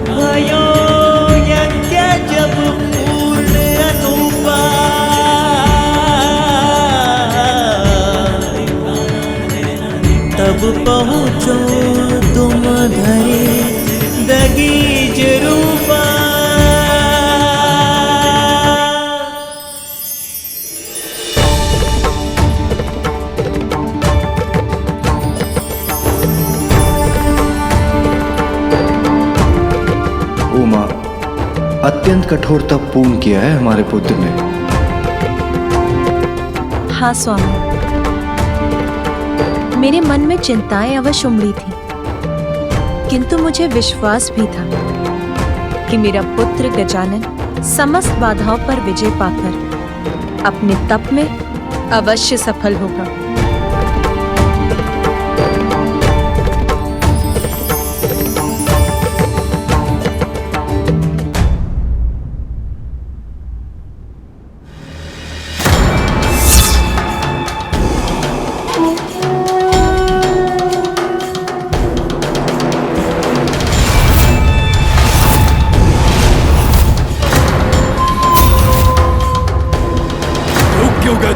भयो यज्ञ जब पूर्ण अनुपा, तब पहुँचो तुम धरे दगीज रूपा। उमा, अत्यंत कठोर तप पूर्ण किया है हमारे पुत्र ने। हाँ स्वामी, मेरे मन में चिंताएं अवश्य उमड़ी थी, किंतु मुझे विश्वास भी था कि मेरा पुत्र गजानन समस्त बाधाओं पर विजय पाकर अपने तप में अवश्य सफल होगा।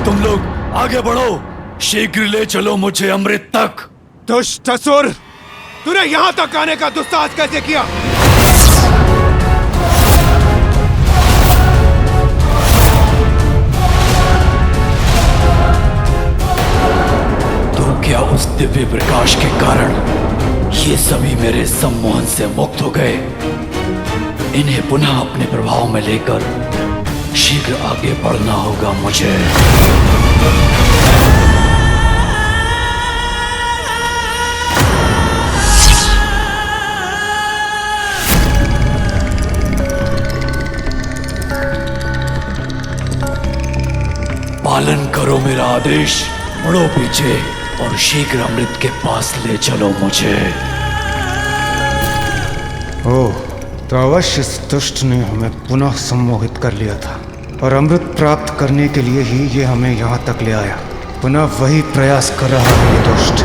तुम लोग आगे बढ़ो, शीघ्र ले चलो मुझे अमृत तक। दुष्ट असुर, तूने यहाँ तक आने का दुस्साहस कैसे किया? तो क्या उस दिव्य प्रकाश के कारण ये सभी मेरे सम्मोहन से मुक्त हो गए? इन्हें पुनः अपने प्रभाव में लेकर शीघ्र आगे बढ़ना होगा मुझे। पालन करो मेरा आदेश, मुड़ो पीछे और शीघ्र अमृत के पास ले चलो मुझे। ओह, तो अवश्य इस दुष्ट ने हमें पुनः सम्मोहित कर लिया था और अमृत प्राप्त करने के लिए ही ये हमें यहाँ तक ले आया। पुनः वही प्रयास कर रहा है ये दुष्ट।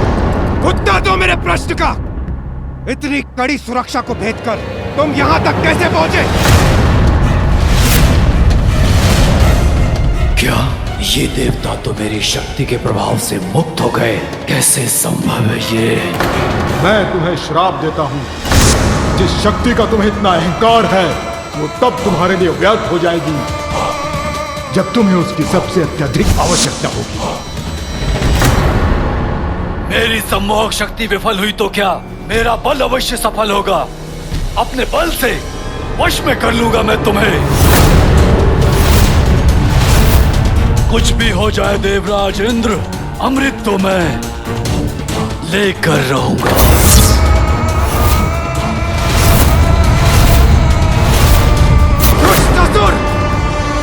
उत्तर दो मेरे प्रश्न का। इतनी कड़ी सुरक्षा को भेद कर तुम यहाँ तक कैसे पहुंचे? क्या ये देवता तो मेरी शक्ति के प्रभाव से मुक्त हो गए? कैसे संभव है ये? मैं तुम्हें श्राप देता हूँ। जिस शक्ति का तुम्हें इतना अहंकार है वो तब तुम्हारे लिए व्यर्थ हो जाएगी जब तुम्हें उसकी सबसे अत्यधिक आवश्यकता होगी। मेरी सम्मोहक शक्ति विफल हुई तो क्या, मेरा बल अवश्य सफल होगा। अपने बल से वश में कर लूंगा मैं तुम्हें। कुछ भी हो जाए देवराज इंद्र, अमृत तो मैं लेकर रहूंगा।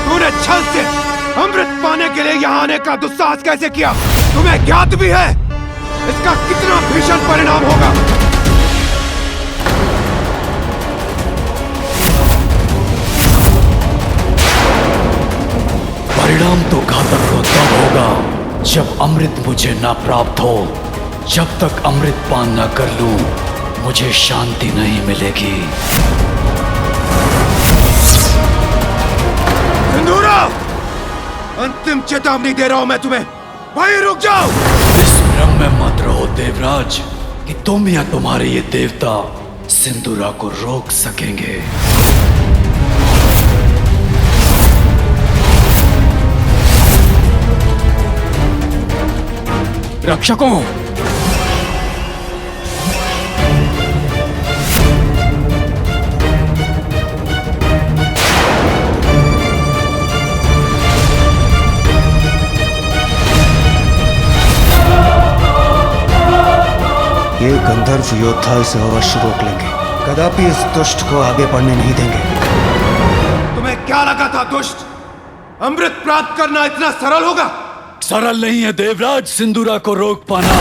तूने छल से अमृत पाने के लिए यहाँ आने का दुस्साहस कैसे किया? तुम्हें ज्ञात भी है इसका कितना भीषण परिणाम होगा। परिणाम तो घातक हो तब होगा जब अमृत मुझे ना प्राप्त हो। जब तक अमृत पान न कर लूं, मुझे शांति नहीं मिलेगी। सिंदूरा, अंतिम चेतावनी दे रहा हूं मैं तुम्हें, वहीं रुक जाओ। इस भ्रम में मत रहो देवराज कि तुम या तुम्हारे ये देवता सिंदूरा को रोक सकेंगे। रक्षकों, ये गंधर्व योद्धा इसे अवश्य रोक लेंगे, कदापि इस दुष्ट को आगे बढ़ने नहीं देंगे। तुम्हें क्या लगा था दुष्ट, अमृत प्राप्त करना इतना सरल होगा? सरल नहीं है देवराज सिंदूरा को रोक पाना।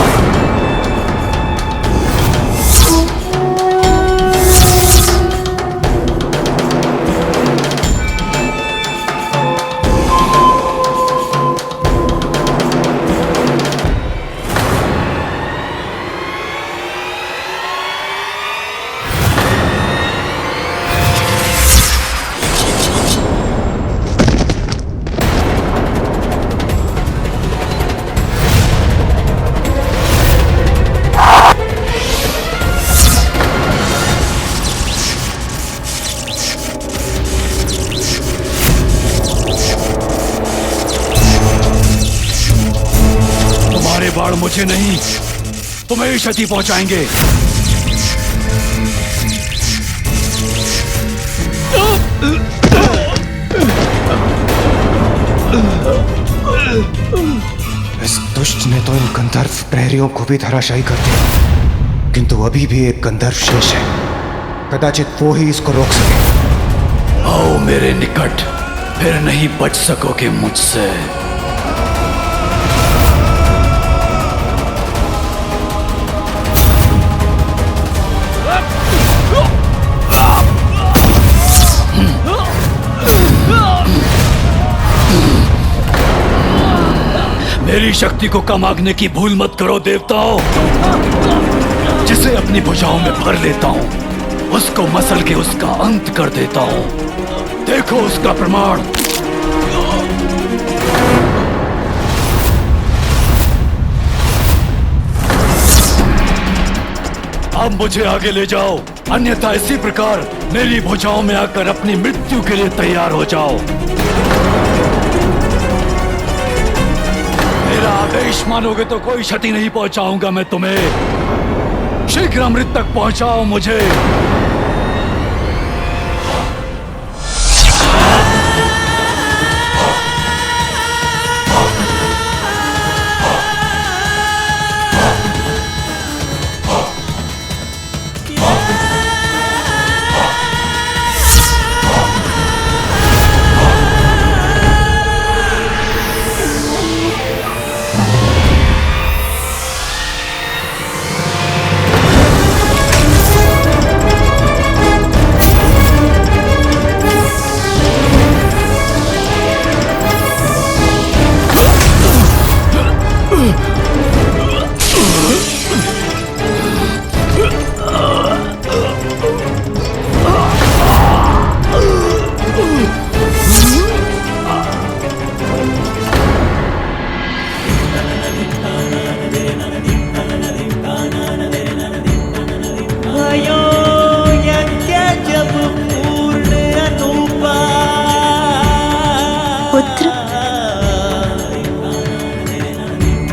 बाण मुझे नहीं, तुम्हें ही क्षति पहुंचाएंगे। इस दुष्ट ने तो इन गंधर्व प्रहरियों को भी धराशायी कर दिया, किंतु अभी भी एक गंधर्व शेष है। कदाचित वो ही इसको रोक सके। आओ मेरे निकट, फिर नहीं बच सकोगे मुझसे। मेरी शक्ति को कम आंकने की भूल मत करो देवताओं। जिसे अपनी भुजाओं में भर लेता हूं, उसको मसल के उसका अंत कर देता हूं। देखो उसका प्रमाण। अब मुझे आगे ले जाओ, अन्यथा इसी प्रकार मेरी भुजाओं में आकर अपनी मृत्यु के लिए तैयार हो जाओ। मेरा आदेश मानोगे तो कोई क्षति नहीं पहुंचाऊंगा मैं तुम्हें। शीघ्र अमृत तक पहुंचाओ मुझे।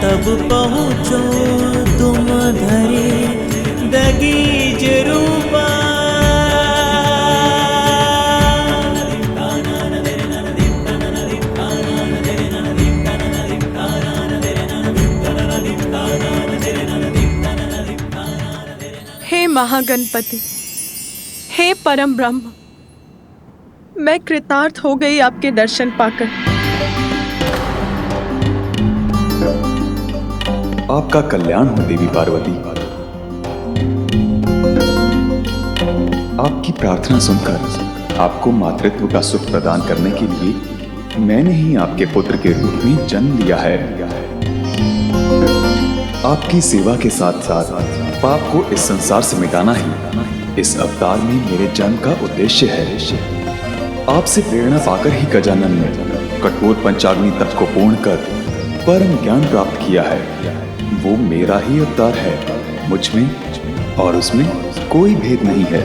तब पहुँचो तुम धरे दगीज रूपा। हे महागणपति, हे परम ब्रह्म, मैं कृतार्थ हो गई आपके दर्शन पाकर। आपका कल्याण हो देवी पार्वती। आपकी प्रार्थना सुनकर आपको मातृत्व का सुख प्रदान करने के लिए मैंने ही आपके पुत्र के रूप में जन्म लिया है। आपकी सेवा के साथ साथ पाप को इस संसार से मिटाना ही इस अवतार में मेरे जन्म का उद्देश्य है। आपसे प्रेरणा पाकर ही गजानन ने कठोर पंचाग्नि तप को पूर्ण कर परम ज्ञान प्राप्त किया है। वो मेरा ही अवतार है, मुझ में और उसमें कोई भेद नहीं है।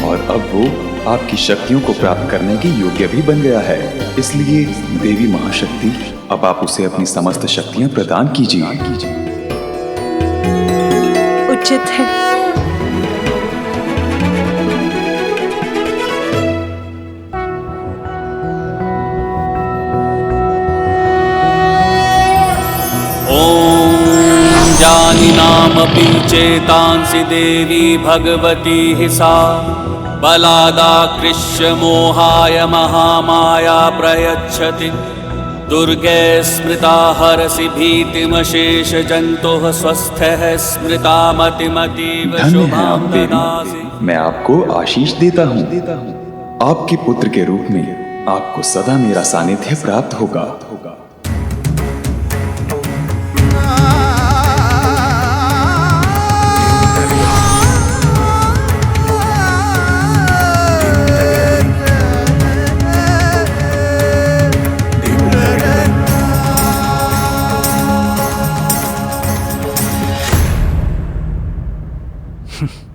और अब वो आपकी शक्तियों को प्राप्त करने के योग्य भी बन गया है। इसलिए देवी महाशक्ति, अब आप उसे अपनी समस्त शक्तियां प्रदान कीजिए। उचित है। जानिनामपि चेतांसि देवी भगवती हि सा बलादाकृष्य मोहाय महामाया प्रयच्छति। दुर्गे स्मृता हरसि भीतिमशेष जन्तुः स्वस्थः स्मृता मतिमतीव धन्य है शुभां आप देवी। ददासि। मैं आपको आशीष देता हूँ। आपके पुत्र के रूप में आपको सदा मेरा सानिध्य प्राप्त होगा।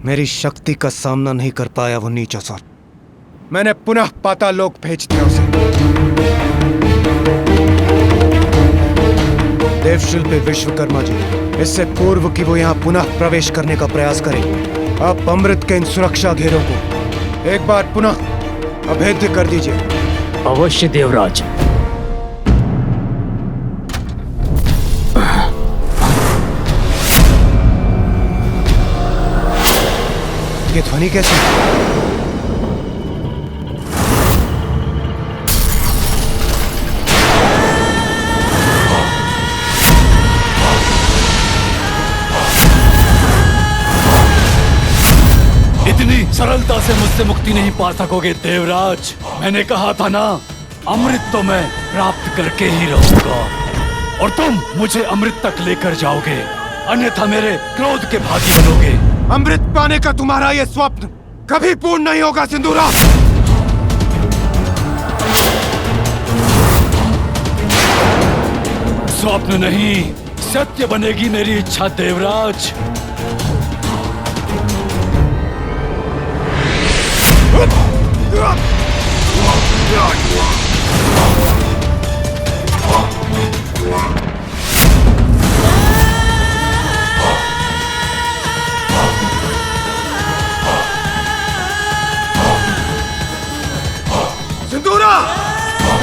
मेरी शक्ति का सामना नहीं कर पाया वो नीच असुर। मैंने पुनः पातालोक भेज दिया उसे। देवशिल्पी विश्वकर्मा जी, इससे पूर्व कि वो यहाँ पुनः प्रवेश करने का प्रयास करें, आप अमृत के इन सुरक्षा घेरों को एक बार पुनः अभेद्य कर दीजिए। अवश्य देवराज। ये ध्वनि कैसी? इतनी सरलता से मुझसे मुक्ति नहीं पा सकोगे देवराज। मैंने कहा था ना, अमृत तो मैं प्राप्त करके ही रहूंगा और तुम मुझे अमृत तक लेकर जाओगे, अन्यथा मेरे क्रोध के भागी बनोगे। अमृत पाने का तुम्हारा ये स्वप्न कभी पूर्ण नहीं होगा सिंदूरा। स्वप्न नहीं, सत्य बनेगी मेरी इच्छा देवराज। सिंदूरा,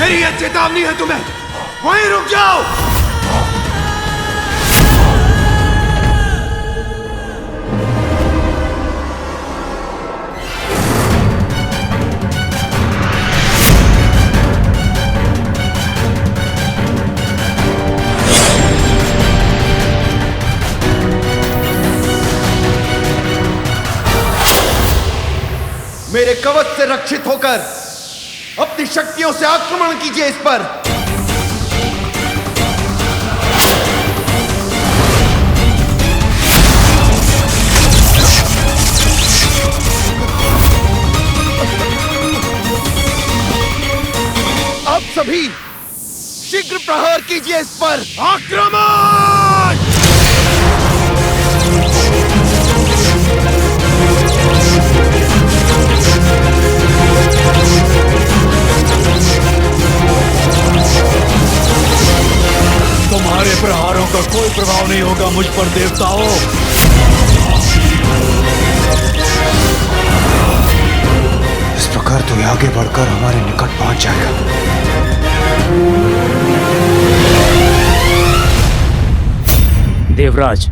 मेरी ये चेतावनी है तुम्हें, वहीं रुक जाओ। मेरे कवच से रक्षित होकर अपनी शक्तियों से आक्रमण कीजिए इस पर। आप सभी शीघ्र प्रहार कीजिए इस पर। आक्रमण! तुम्हारे प्रहारों का कोई प्रभाव नहीं होगा मुझ पर देवताओं। इस प्रकार तो आगे बढ़कर हमारे निकट पहुंच जाएगा। देवराज,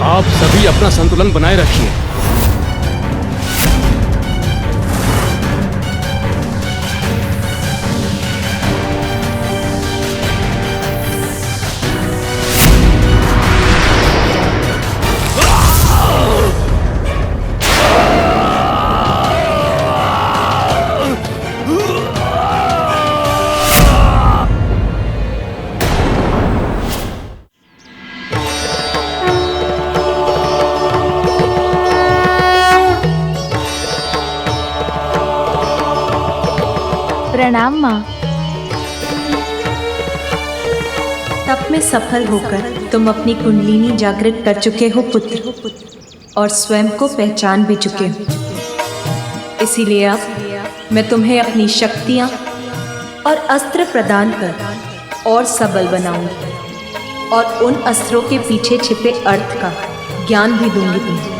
आप सभी अपना संतुलन बनाए रखिए। प्रणाम माँ। तप में सफल होकर तुम अपनी कुंडलिनी जागृत कर चुके हो पुत्र, और स्वयं को पहचान भी चुके हो। इसीलिए अब मैं तुम्हें अपनी शक्तियाँ और अस्त्र प्रदान कर और सबल बनाऊंगी, और उन अस्त्रों के पीछे छिपे अर्थ का ज्ञान भी दूंगी तुम्हें।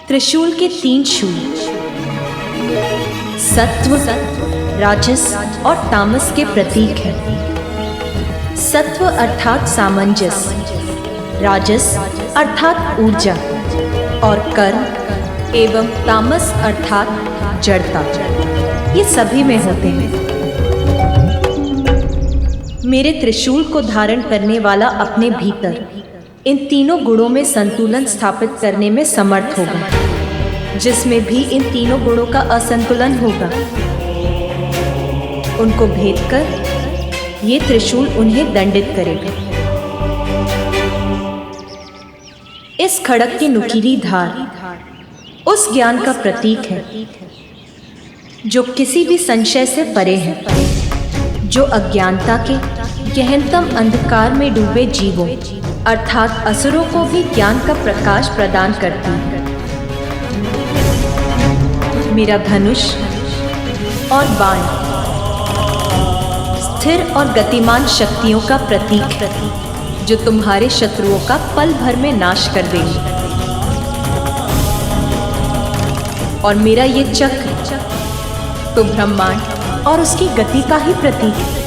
त्रिशूल के 3 शूल सत्व, राजस और तामस के प्रतीक हैं। सत्व अर्थात सामंजस्य, राजस अर्थात ऊर्जा और कर्म, एवं तामस अर्थात जड़ता, ये सभी में होते हैं। मेरे त्रिशूल को धारण करने वाला अपने भीतर इन तीनों गुणों में संतुलन स्थापित करने में समर्थ होगा। जिसमें भी इन तीनों गुणों का असंतुलन होगा, उनको भेद कर ये त्रिशूल उन्हें दंडित करेगा। इस खड़ग की नुकीली धार उस ज्ञान का प्रतीक है जो किसी भी संशय से परे है, जो अज्ञानता के गहनतम अंधकार में डूबे जीवों अर्थात असुरों को भी ज्ञान का प्रकाश प्रदान करती है। मेरा धनुष और बाण स्थिर और गतिमान शक्तियों का प्रतीक है, जो तुम्हारे शत्रुओं का पल भर में नाश कर देंगे। और मेरा ये चक्र तो ब्रह्मांड और उसकी गति का ही प्रतीक है।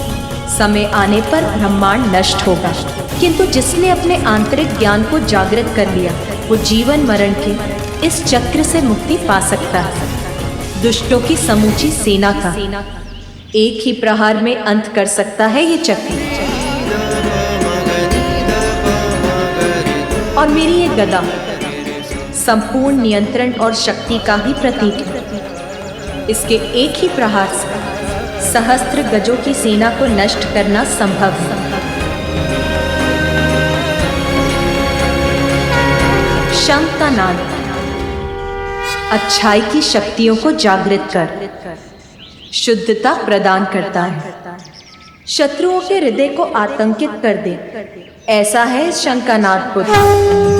समय आने पर ब्रह्मांड नष्ट होगा, किंतु जिसने अपने आंतरिक ज्ञान को जागृत कर लिया, वो जीवन मरण के इस चक्र से मुक्ति पा सकता है। दुष्टों की समूची सेना का एक ही प्रहार में अंत कर सकता है ये चक्र। और मेरी ये गदा संपूर्ण नियंत्रण और शक्ति का ही प्रतीक है। इसके एक ही प्रहार से सहस्त्र गजों की सेना को नष्ट करना संभव है। शंख का नाद अच्छाई की शक्तियों को जागृत कर शुद्धता प्रदान करता है, शत्रुओं के हृदय को आतंकित कर दे। ऐसा है इस शंख का नाद पुत्र।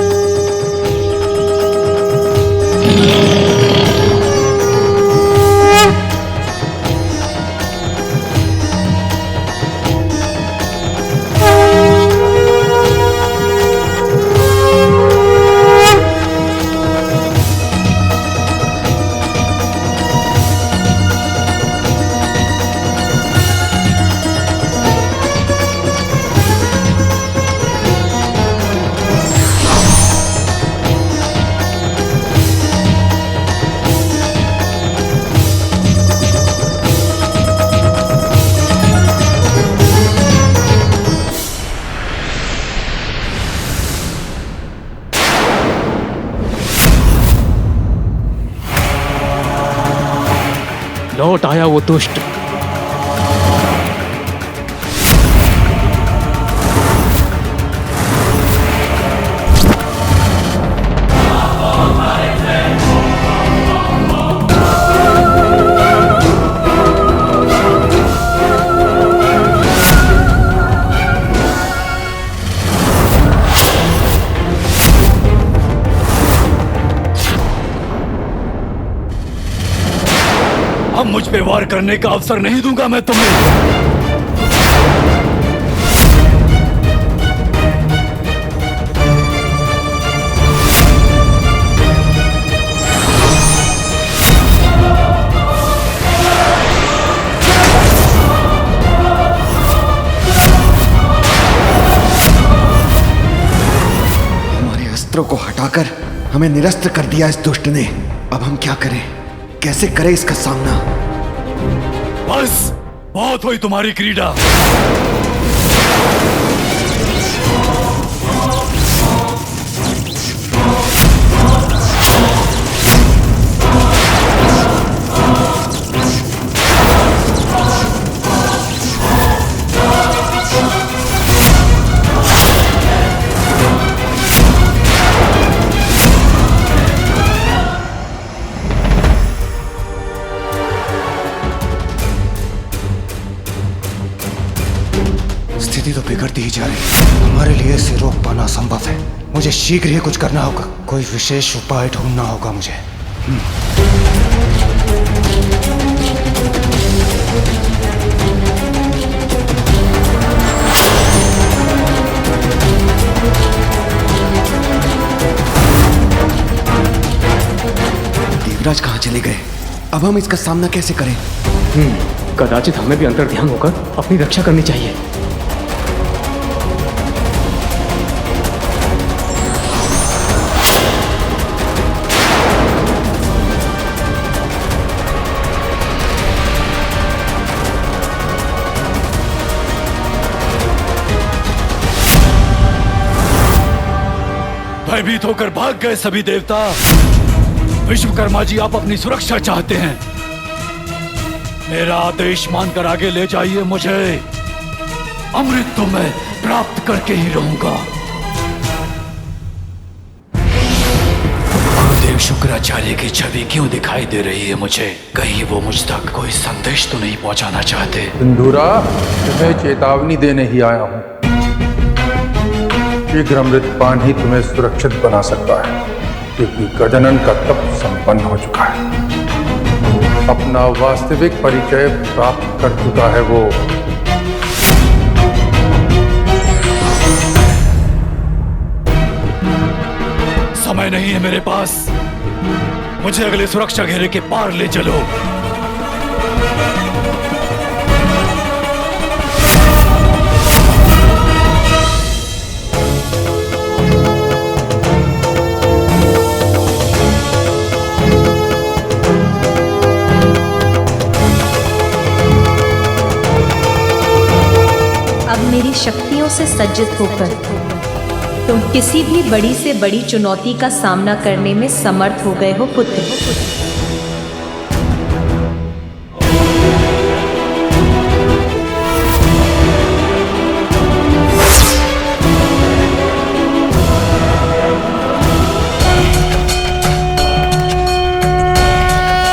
लौट आया वो दुष्ट। अब मुझ पे वार करने का अवसर नहीं दूंगा मैं तुम्हें। हमारे अस्त्रों को हटाकर हमें निरस्त्र कर दिया इस दुष्ट ने। अब हम क्या करें, कैसे करें इसका सामना? बस बहुत हुई तुम्हारी क्रीड़ा। स्थिति तो बिगड़ती ही जा रही है। हमारे लिए इसे रोक पाना असंभव है। मुझे शीघ्र ही कुछ करना होगा। कोई विशेष उपाय ढूंढना होगा मुझे। देवराज कहाँ चले गए? अब हम इसका सामना कैसे करें? कदाचित हमें भी अंतर्ध्यान होकर अपनी रक्षा करनी चाहिए। भयभीत होकर भाग गए सभी देवता। विश्वकर्मा जी, आप अपनी सुरक्षा चाहते हैं। मेरा आदेश मानकर आगे ले जाइए मुझे। अमृत तो मैं प्राप्त करके ही रहूंगा। गुरुदेव शुक्राचार्य की छवि क्यों दिखाई दे रही है मुझे? कहीं वो मुझ तक कोई संदेश तो नहीं पहुंचाना चाहते? सिंधूरा, तुम्हें चेतावनी देने ही आया हूं। शीघ्र अमृतपान ही तुम्हें सुरक्षित बना सकता है, क्योंकि गजानन का तप संपन्न हो चुका है। अपना वास्तविक परिचय प्राप्त कर चुका है वो। समय नहीं है मेरे पास, मुझे अगले सुरक्षा घेरे के पार ले चलो। अब मेरी शक्तियों से सज्जित होकर तुम किसी भी बड़ी से बड़ी चुनौती का सामना करने में समर्थ हो गए हो पुत्र।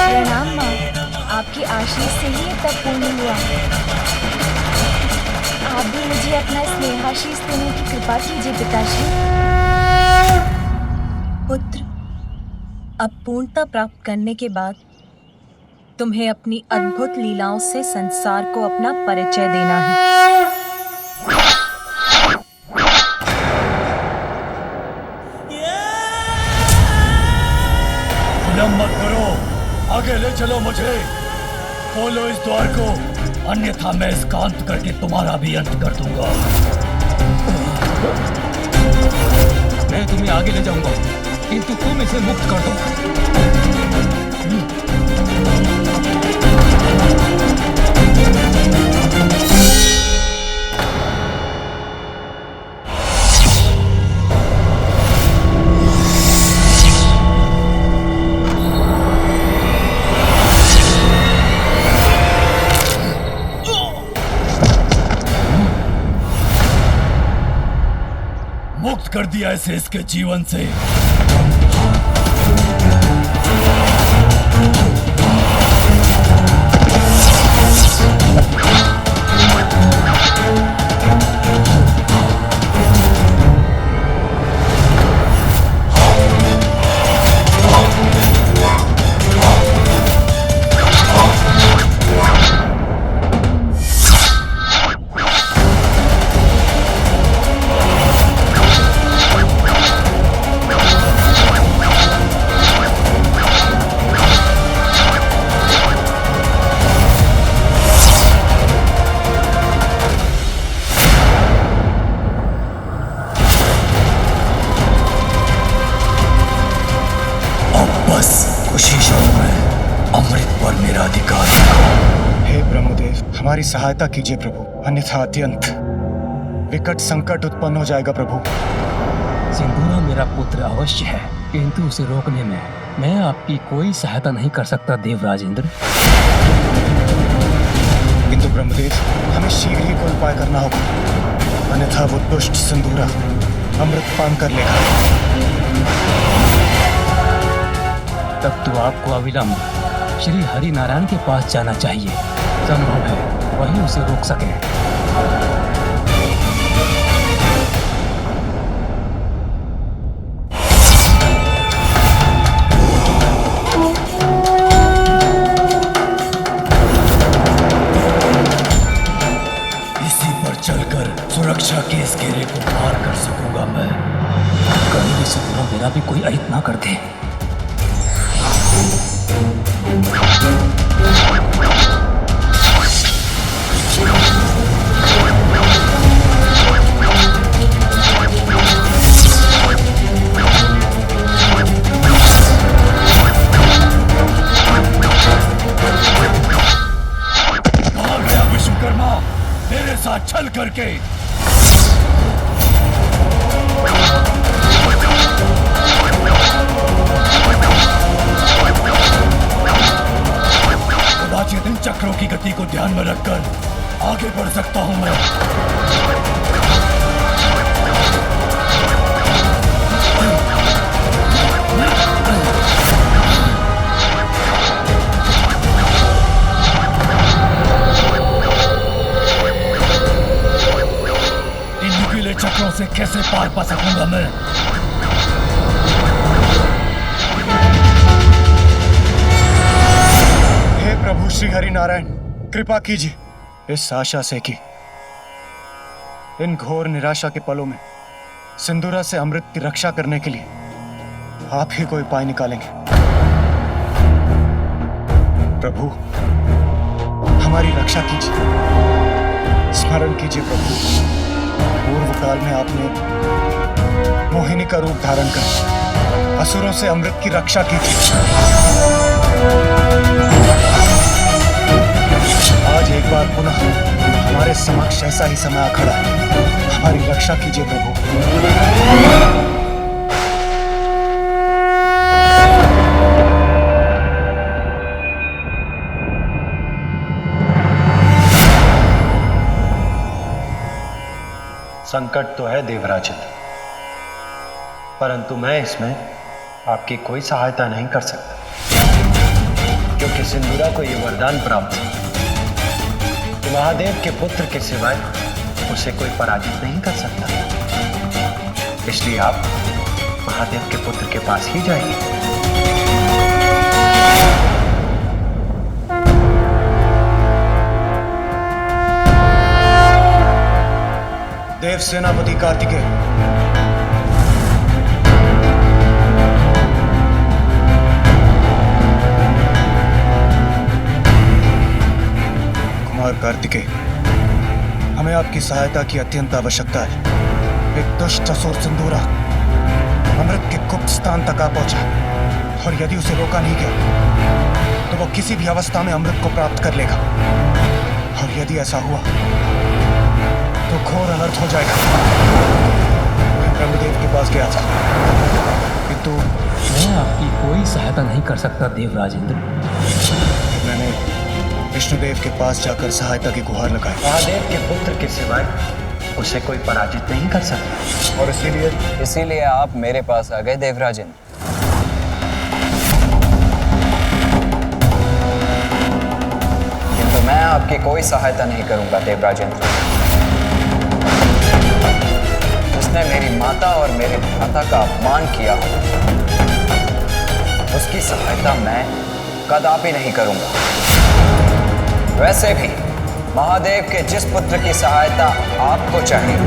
प्रणाम माँ, आपकी आशीष से ही ये तब पूर्ण हुआ। आप भी मुझे अपना स्नेहाशीष देने की कृपा कीजिए पिताश्री। पुत्र, अब पूर्णता प्राप्त करने के बाद तुम्हें अपनी अद्भुत लीलाओं से संसार को अपना परिचय देना है। विलंब मत करो, आगे ले चलो मुझे। खोलो इस द्वार को, अन्यथा मैं इस कांत करके तुम्हारा भी अंत कर दूंगा। मैं तुम्हें आगे ले जाऊंगा, किंतु तुम इसे मुक्त कर दो। मुक्त कर दिया इसे इसके जीवन से। हमारी सहायता कीजिए प्रभु, अन्यथा अत्यंत विकट संकट उत्पन्न हो जाएगा प्रभु। सिंदूरा मेरा पुत्र अवश्य है, किंतु उसे रोकने में मैं आपकी कोई सहायता नहीं कर सकता देवराज इंद्र। किंतु ब्रह्मदेव, हमें शीघ्र ही कोई उपाय करना होगा, अन्यथा वो दुष्ट सिंदूरा अमृतपान कर लेगा। तब तो आपको अविलंब श्री हरि नारायण के पास जाना चाहिए। संभव है वही उसे रोक सके। इसी पर चलकर सुरक्षा के इस घेरे को पार कर सकूंगा मैं। कहीं भी सिंदूरा मेरा भी कोई अहित ना कर दे। मेरे साथ छल करके कदाचित इन चक्रों की गति को ध्यान में रखकर आगे बढ़ सकता हूं मैं। चक्रों से कैसे पार पा सकूंगा मैं? हे प्रभु श्री हरि नारायण, कृपा कीजिए इस आशा से कि इन घोर निराशा के पलों में सिंदूरा से अमृत की रक्षा करने के लिए आप ही कोई उपाय निकालेंगे। प्रभु हमारी रक्षा कीजिए, स्मरण कीजिए प्रभु, पूर्व काल में आपने मोहिनी का रूप धारण कर असुरों से अमृत की रक्षा की थी। आज एक बार पुनः हमारे समक्ष ऐसा ही समय आ खड़ा है, हमारी रक्षा कीजिए प्रभु। संकट तो है देवराजन, परंतु मैं इसमें आपकी कोई सहायता नहीं कर सकता, क्योंकि सिंदूरा को यह वरदान प्राप्त है कि महादेव के पुत्र के सिवाय उसे कोई पराजित नहीं कर सकता। इसलिए आप महादेव के पुत्र के पास ही जाइए। देव सेनापति कार्तिकेय, कुमार कार्तिकेय, हमें आपकी सहायता की अत्यंत आवश्यकता है। एक दुष्ट असुर सिंदूरा अमृत के गुप्त स्थान तक आ पहुंचा, और यदि उसे रोका नहीं गया तो वह किसी भी अवस्था में अमृत को प्राप्त कर लेगा, और यदि ऐसा हुआ तो घोर अनर्थ हो जाएगा। मैं ब्रह्मदेव के पास गया था, किंतु मैं आपकी कोई सहायता नहीं कर सकता देवराजेंद्र। मैंने विष्णुदेव के पास जाकर सहायता की गुहार लगाई। महादेव के पुत्र के सिवाय उसे कोई पराजित नहीं कर सकता, और इसीलिए आप मेरे पास आ गए देवराजेंद्र। किंतु मैं आपकी कोई सहायता नहीं करूंगा देवराजेंद्र। उसने मेरी माता और मेरे भ्राता का अपमान किया, उसकी सहायता मैं कदापि नहीं करूंगा। वैसे भी महादेव के जिस पुत्र की सहायता आपको चाहिए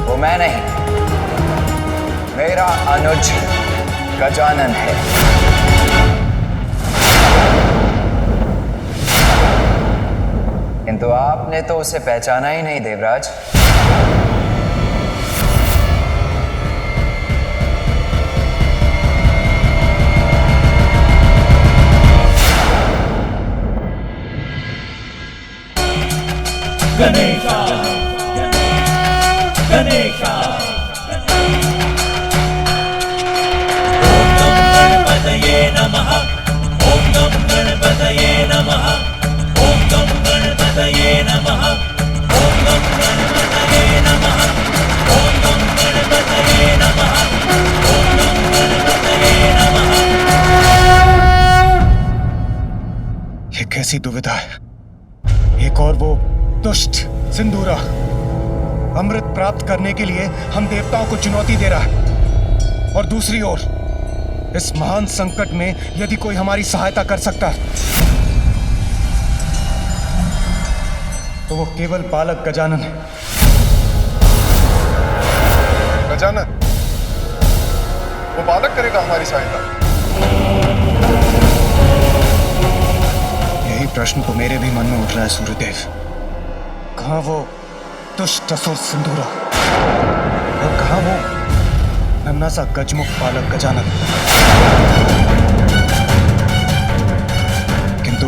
वो मैं नहीं, मेरा अनुज गजानन है। किंतु आपने तो उसे पहचाना ही नहीं देवराज। गणेशा गणेशा ओम नमो गणपतये नमः। ओम नमो गणपतये नमः। ओम नमो गणपतये नमः। ओम नमो गणपतये नमः। ओम नमो गणपतये नमः। ओम नमो गणपतये नमः। ये कैसी दुविधा है। एक और वो दुष्ट सिंदूरा अमृत प्राप्त करने के लिए हम देवताओं को चुनौती दे रहा है, और दूसरी ओर इस महान संकट में यदि कोई हमारी सहायता कर सकता है तो वो केवल बालक गजानन है। गजानन, वो बालक करेगा हमारी सहायता? यही प्रश्न तो मेरे भी मन में उठ रहा है सूर्यदेव। कहाँ वो दुष्ट असुर सिंदूरा और कहाँ वो नन्हा सा गजमुख बालक गजानन। किंतु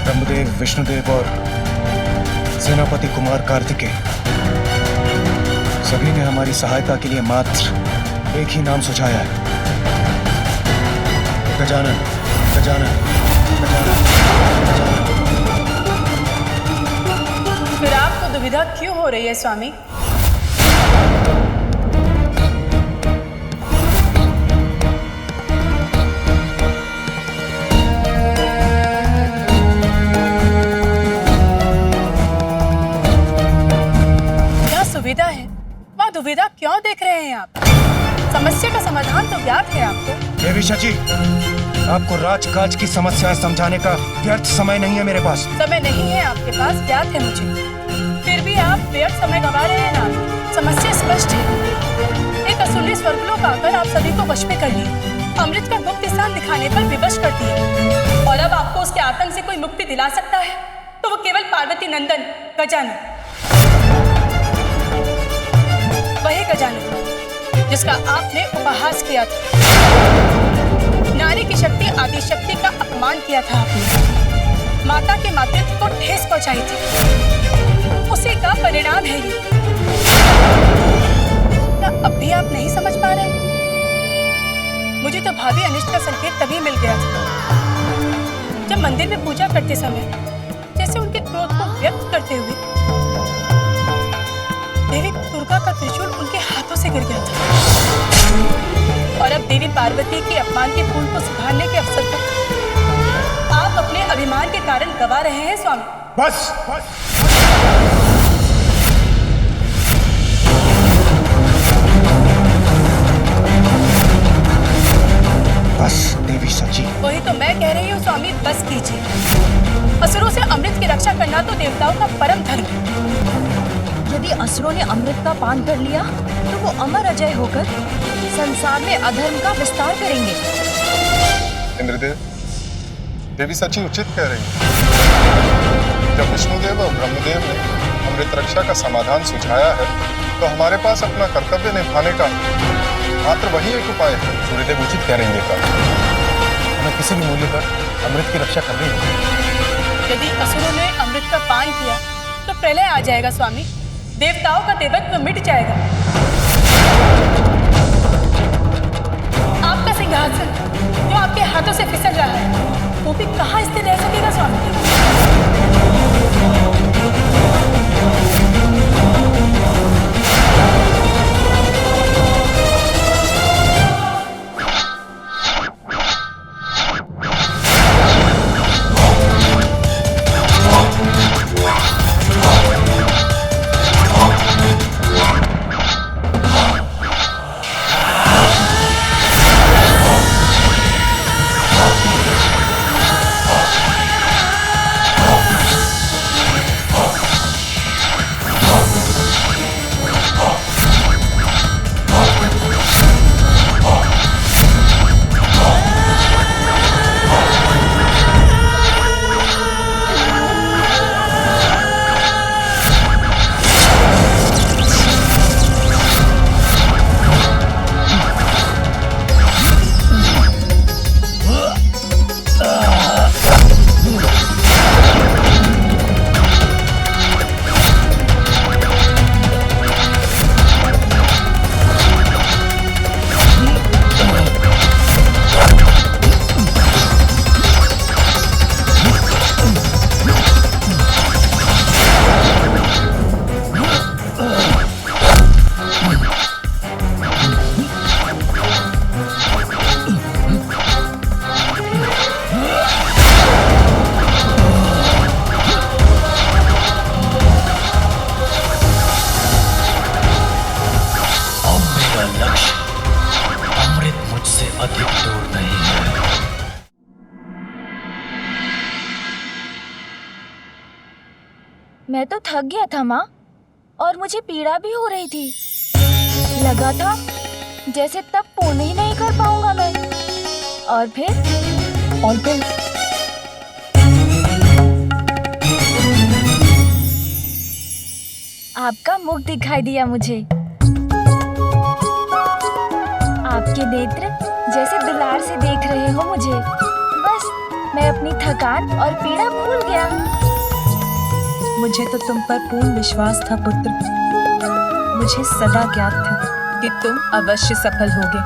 ब्रह्मदेव, विष्णुदेव और सेनापति कुमार कार्तिकेय सभी ने हमारी सहायता के लिए मात्र एक ही नाम सुझाया है, गजानन गजानन गजानन गजानन। फिर आपको दुविधा क्यों हो रही है स्वामी? क्या सुविधा याद है आपको? देवी शची, आपको राजकाज की समस्याएं समझाने का व्यर्थ समय नहीं है मेरे पास। समय नहीं है आपके पास, याद है मुझे। फिर भी आप व्यर्थ समय गंवा रहे हैं ना। समस्या स्पष्ट है। एक असुर ने स्वर्गलोक आकर आप सभी को वश में कर लिया, अमृत का गुप्त स्थान दिखाने पर विवश कर दिया, और अब आपको उसके आतंक से कोई मुक्ति दिला सकता है तो वो केवल पार्वती नंदन गजानन, वही गजानन जिसका आपने उपहास किया था। नारी की शक्ति आदि शक्ति का अपमान किया था आपने, माता के मातृत्व को ठेस पहुंचाई थी। उसी का परिणाम है ये। क्या अब भी आप नहीं समझ पा रहे? मुझे तो भावी अनिष्ट का संकेत तभी मिल गया था जब मंदिर में पूजा करते समय जैसे उनके क्रोध को व्यक्त करते हुए देवी दुर्गा का त्रिशूल उनके हाथों से गिर गया था। और अब देवी पार्वती के अपमान के फूल को सुधारने के अवसर पर आप अपने अभिमान के कारण गवा रहे हैं स्वामी। बस, बस। बस देवी सची। वही तो मैं कह रही हूँ स्वामी, बस कीजिए। असुरों से अमृत की रक्षा करना तो देवताओं का परम धर्म है। यदि असुरों ने अमृत का पान कर लिया तो वो अमर अजय होकर संसार में अधर्म का विस्तार करेंगे। इंद्रदेव, देवी सची उचित कह रही है। जब विष्णुदेव और ब्रह्मदेव ने अमृत रक्षा का समाधान सुझाया है तो हमारे पास अपना कर्तव्य निभाने का मात्र वही एक उपाय है। सूर्यदेव उचित कह रही है, हमें किसी भी मूल्य पर अमृत की रक्षा करनी होगी। यदि असुरों ने अमृत का पान किया तो प्रलय आ जाएगा स्वामी, देवताओं का देवत्व मिट जाएगा। आपका सिंहासन जो आपके हाथों से फिसल रहा है वो भी कहाँ स्थिर रह सकेगा स्वामी? मैं तो थक गया था माँ, और मुझे पीड़ा भी हो रही थी। लगा था जैसे तब पूर्ण ही नहीं कर पाऊंगा मैं। और फिर आपका मुख दिखाई दिया मुझे। आपके नेत्र जैसे दुलार से देख रहे हो मुझे। बस मैं अपनी थकान और पीड़ा भूल गया। मुझे तो तुम पर पूर्ण विश्वास था पुत्र। मुझे सदा ज्ञात था कि तुम अवश्य सफल होगे।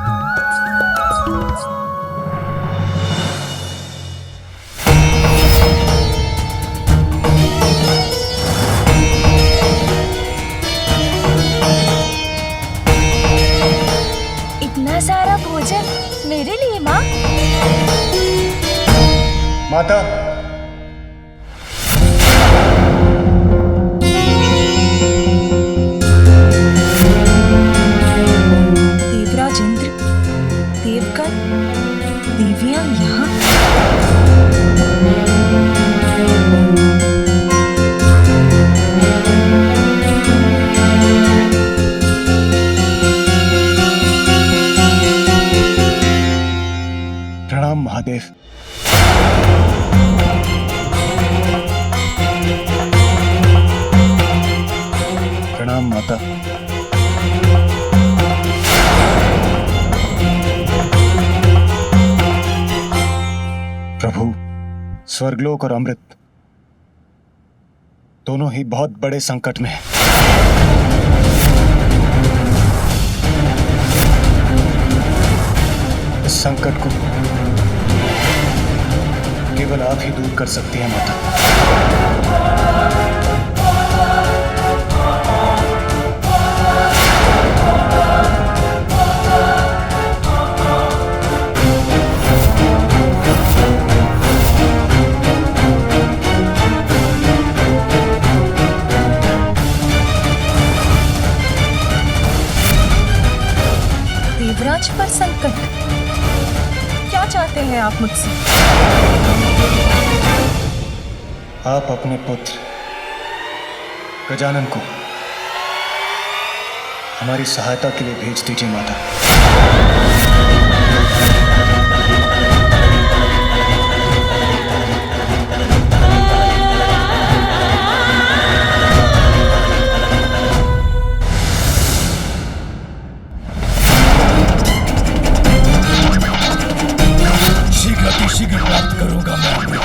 इतना सारा भोजन मेरे लिए माँ? माता, प्रणाम महादेव। प्रणाम माता। प्रभु, स्वर्गलोक और अमृत दोनों ही बहुत बड़े संकट में हैं। इस संकट को केवल आप ही दूर कर सकती हैं माता। देवराज पर संकट? क्या चाहते हैं आप मुझसे? आप अपने पुत्र गजानन को हमारी सहायता के लिए भेज दीजिए माता। शीघ्र प्राप्त करूंगा मैं अमृत।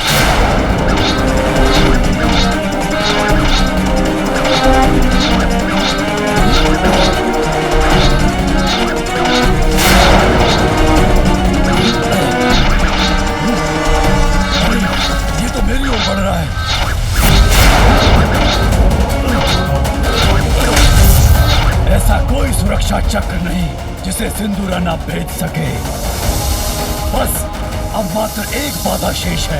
ये तो मेरी ओर बढ़ रहा है। ऐसा कोई सुरक्षा चक्र नहीं जिसे सिंदूरा ना भेज सके। बस अब मात्र एक बाधा शेष है,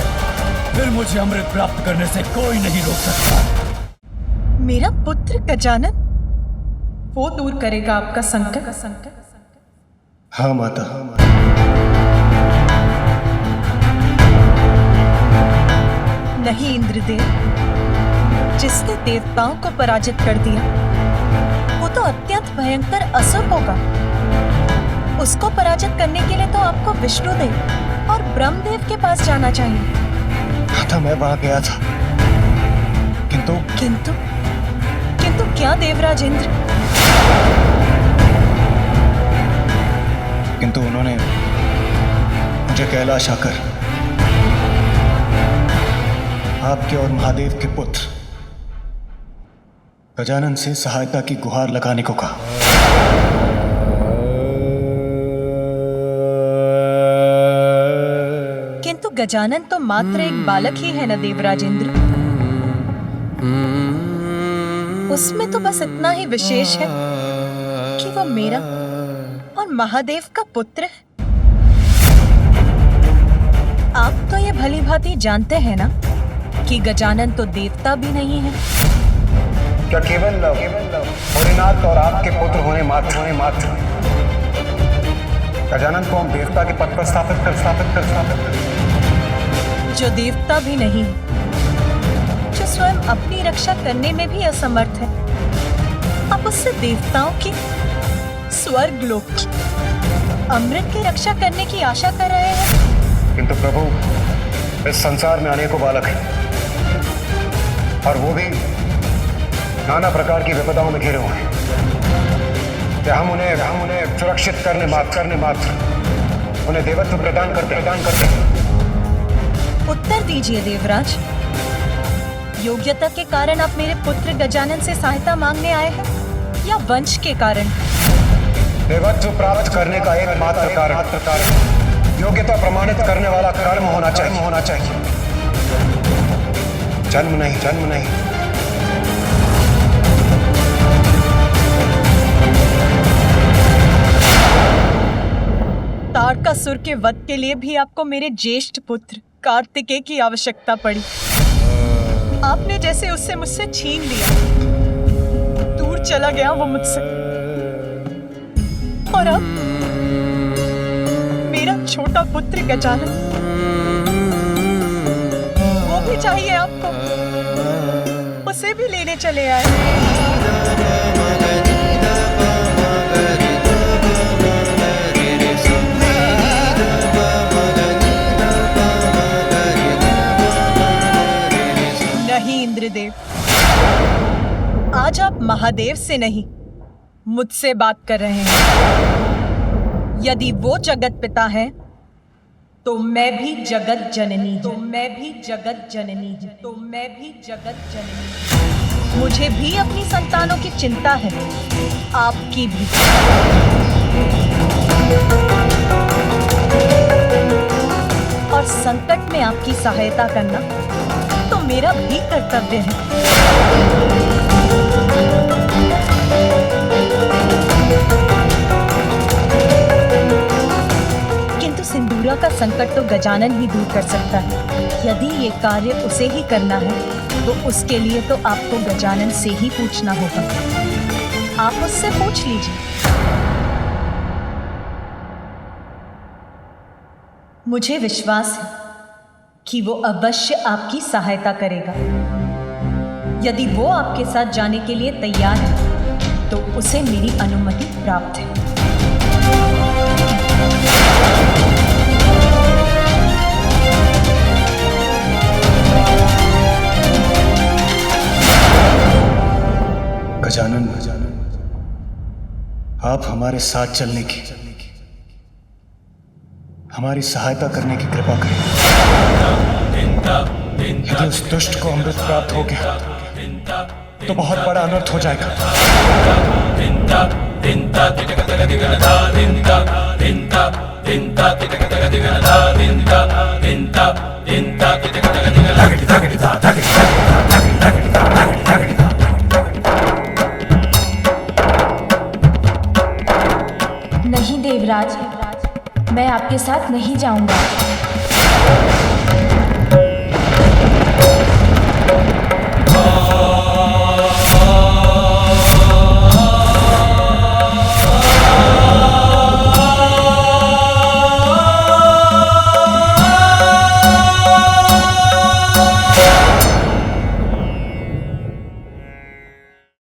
फिर मुझे अमृत प्राप्त करने से कोई नहीं रोक सकता। मेरा पुत्र गजानन, वो दूर करेगा आपका संकट। हाँ माता। नहीं इंद्रदेव, जिसने देवताओं को पराजित कर दिया वो तो अत्यंत भयंकर असुर होगा। उसको पराजित करने के लिए तो आपको विष्णुदेव और ब्रह्मदेव के पास जाना चाहिए। था मैं वहां गया था, किंतु क्या देवराज इंद्र? किंतु उन्होंने मुझे कैलाश आकर आपके और महादेव के पुत्र गजानन से सहायता की गुहार लगाने को कहा। किंतु गजानन तो मात्र एक बालक ही है न देवराज इंद्र। उसमें तो बस इतना ही विशेष है कि वो मेरा और महादेव का पुत्र है। आप तो ये भली भांति जानते हैं ना कि गजानन तो देवता भी नहीं है। क्या केवल भोलेनाथ और आपके पुत्र होने मात्र गजानन को हम देवता के पद पर स्थापित कर जो देवता भी नहीं, जो स्वयं अपनी रक्षा करने में भी असमर्थ है, आप उससे देवताओं की, स्वर्ग लोक की, अमृत की रक्षा करने की आशा कर रहे हैं। किंतु प्रभु, इस संसार में अनेकों बालक हैं और वो भी नाना प्रकार की विपदाओं में घिरे हुए हैं। क्या हम उन्हें सुरक्षित करने मात्र उन्हें देवत्व प्रदान करते। उत्तर दीजिए देवराज, योग्यता के कारण आप मेरे पुत्र गजानन से सहायता मांगने आए हैं या वंश के कारण? देवत्व प्राप्त करने का एकमात्र कारण योग्यता प्रमाणित करने वाला कर्म होना चाहिए। जन्म नहीं। तारकासुर के वध के लिए भी आपको मेरे ज्येष्ठ पुत्र कार्तिकेय की आवश्यकता पड़ी। आपने जैसे उससे मुझसे छीन लिया, दूर चला गया वो मुझसे, और अब मेरा छोटा पुत्र गजानन, वो भी चाहिए आपको, उसे भी लेने चले आए। इंद्रदेव। आज आप महादेव से नहीं, मुझसे बात कर रहे हैं। यदि वो जगत पिता है तो मैं भी जगत जननी हूं। मुझे भी अपनी संतानों की चिंता है, आपकी भी। और संकट में आपकी सहायता करना तो मेरा भी कर्तव्य है। किंतु सिंदूरा का संकट तो गजानन ही दूर कर सकता है। यदि ये कार्य उसे ही करना है तो उसके लिए तो आपको गजानन से ही पूछना होगा। आप उससे पूछ लीजिए। मुझे विश्वास है कि वो अवश्य आपकी सहायता करेगा। यदि वो आपके साथ जाने के लिए तैयार है तो उसे मेरी अनुमति प्राप्त है। गजानन, आप हमारे साथ चलने की, हमारी सहायता करने की कृपा करें। यदि उस दुष्ट को अमृत प्राप्त हो गया तो बहुत बड़ा अनर्थ हो जाएगा। नहीं देवराज, मैं आपके साथ नहीं जाऊंगा।